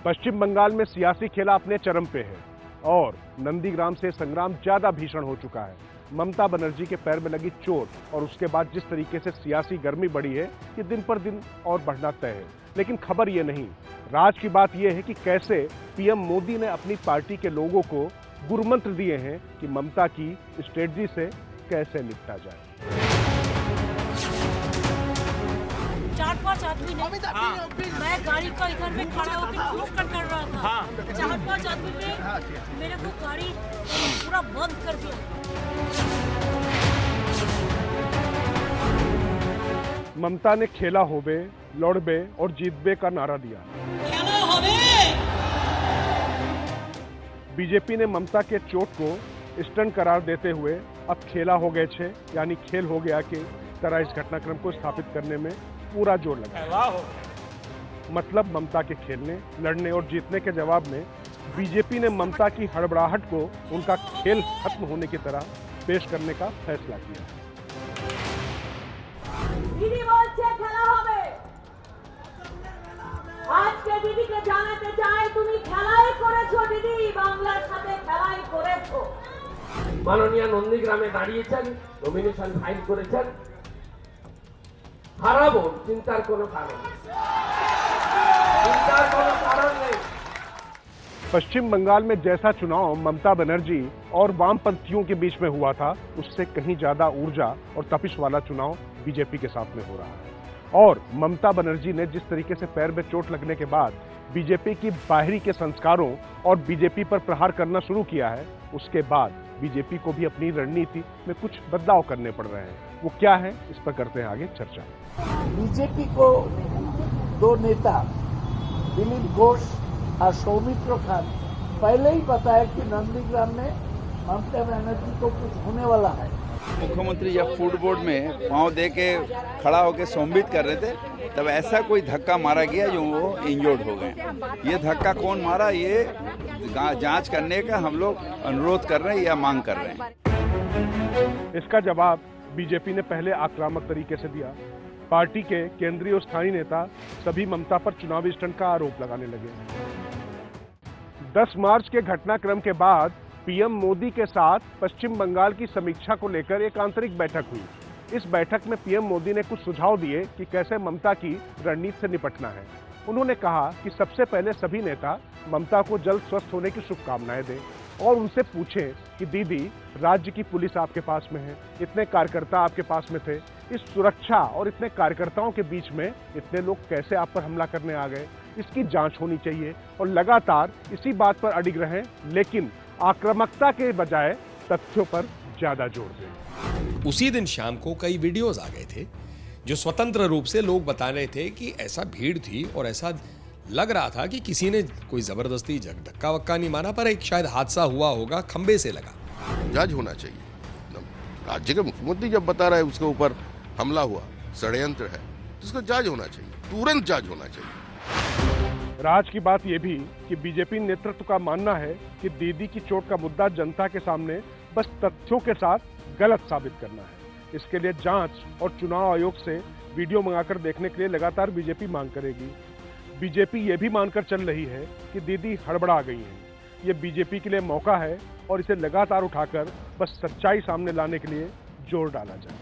पश्चिम बंगाल में सियासी खेला अपने चरम पे है और नंदीग्राम से संग्राम ज्यादा भीषण हो चुका है। ममता बनर्जी के पैर में लगी चोट और उसके बाद जिस तरीके से सियासी गर्मी बढ़ी है कि दिन पर दिन और बढ़ना तय है। लेकिन खबर ये नहीं, राज की बात यह है कि कैसे पीएम मोदी ने अपनी पार्टी के लोगों को गुरमंत्र दिए हैं कि ममता की स्ट्रेटजी से कैसे निपटा जाए। 4-5 आदमी ने मैं गाड़ी का इधर में खड़ा होकर रोककर कर रहा था। 4-5 आदमी ने मेरे को गाड़ी पूरा बंद कर दिया। ममता ने खेला होबे, लौड़बे और जीतबे का नारा दिया। खेला होबे। बीजेपी ने ममता के चोट को स्टंट करार देते हुए अब खेला हो गए छे यानी खेल हो गया के तरह इस घटनाक्रम को स्थापित करने में पूरा जोर लगा। मतलब ममता के खेलने, लड़ने और जीतने के जवाब में बीजेपी ने ममता की हड़बड़ाहट को उनका खेल खत्म होने की तरह पेश करने का फैसला किया। दीदी बोलছে খেলা হবে। আজকে দিদিকে জানাতে চাই তুমি খেলাই করেছো দিদি, বাংলার সাথে খেলাই করেছো। মাননীয় নন্দীগ্রামে দাঁড়িয়েছেন, নমিনেশন ফাইল করেছেন, হারাবো চিন্তার কোনো কারণ নেই, চিন্তার কোনো কারণ নেই। पश्चिम बंगाल में जैसा चुनाव ममता बनर्जी और वामपंथियों के बीच में हुआ था, उससे कहीं ज्यादा ऊर्जा और तपिश वाला चुनाव बीजेपी के साथ में हो रहा है। और ममता बनर्जी ने जिस तरीके से पैर में चोट लगने के बाद बीजेपी की बाहरी के संस्कारों और बीजेपी पर प्रहार करना शुरू किया है, उसके बाद बीजेपी को भी अपनी रणनीति में कुछ बदलाव करने पड़ रहे हैं। वो क्या है, इस पर करते हैं आगे चर्चा। बीजेपी को दो नेता दिलीप घोष और सौमित्र खान पहले ही पता है कि नंदीग्राम में ममता बनर्जी को कुछ होने वाला है। मुख्यमंत्री जब फूड बोर्ड में पांव दे के खड़ा होकर संबित कर रहे थे, तब ऐसा कोई धक्का मारा गया जो वो इंजर्ड हो गए। ये धक्का कौन मारा, ये जांच करने का हम लोग अनुरोध कर रहे हैं या मांग कर रहे हैं। इसका जवाब बीजेपी ने पहले आक्रामक तरीके से दिया। पार्टी के केंद्रीय और स्थानीय नेता सभी ममता पर चुनावी स्टंट का आरोप लगाने लगे। 10 मार्च के घटनाक्रम के बाद पीएम मोदी के साथ पश्चिम बंगाल की समीक्षा को लेकर एक आंतरिक बैठक हुई। इस बैठक में पीएम मोदी ने कुछ सुझाव दिए कि कैसे ममता की रणनीति से निपटना है। उन्होंने कहा कि सबसे पहले सभी नेता ममता को जल्द स्वस्थ होने की शुभकामनाएं दें और उनसे पूछें कि दीदी, राज्य की पुलिस आपके पास में है, इतने कार्यकर्ता आपके पास में थे, इस सुरक्षा और इतने कार्यकर्ताओं के बीच में इतने लोग कैसे आप पर हमला करने आ गए, इसकी जांच होनी चाहिए और लगातार इसी बात पर अडिग रहें, लेकिन आक्रामकता के बजाय तथ्यों पर ज्यादा जोर दें। उसी दिन शाम को कई वीडियोस आ गए थे जो स्वतंत्र रूप से लोग बता रहे थे कि ऐसा भीड़ थी और ऐसा लग रहा था कि किसी ने कोई जबरदस्ती धक्का वक्का नहीं मारा, पर एक शायद हादसा हुआ होगा, खंबे से लगा। जांच होना चाहिए। राज्य के मुख्यमंत्री जब बता रहा है उसके ऊपर हमला हुआ, षड्यंत्र है, तो उसका जांच होना चाहिए, तुरंत जांच होना चाहिए। राज की बात यह भी कि बीजेपी नेतृत्व का मानना है कि दीदी की चोट का मुद्दा जनता के सामने बस तथ्यों के साथ गलत साबित करना है। इसके लिए जांच और चुनाव आयोग से वीडियो मंगाकर देखने के लिए लगातार बीजेपी मांग करेगी। बीजेपी ये भी मानकर चल रही है कि दीदी हड़बड़ा गई हैं। ये बीजेपी के लिए मौका है और इसे लगातार उठाकर बस सच्चाई सामने लाने के लिए जोर डाला जाए।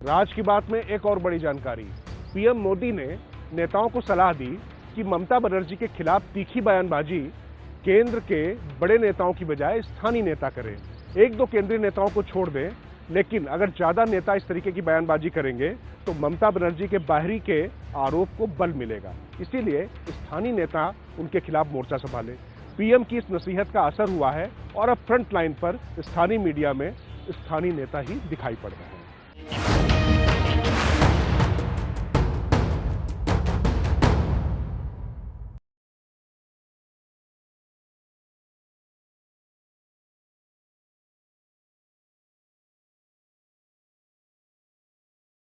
राज की बात में एक और बड़ी जानकारी, पीएम मोदी ने नेताओं को सलाह दी कि ममता बनर्जी के खिलाफ तीखी बयानबाजी केंद्र के बड़े नेताओं की बजाय स्थानीय नेता करें। 1-2 केंद्रीय नेताओं को छोड़ दें, लेकिन अगर ज्यादा नेता इस तरीके की बयानबाजी करेंगे तो ममता बनर्जी के बाहरी के आरोप को बल मिलेगा। इसीलिए स्थानीय नेता उनके खिलाफ मोर्चा संभाले। पीएम की इस नसीहत का असर हुआ है और अब फ्रंट लाइन पर स्थानीय मीडिया में स्थानीय नेता ही दिखाई पड़ रहे हैं।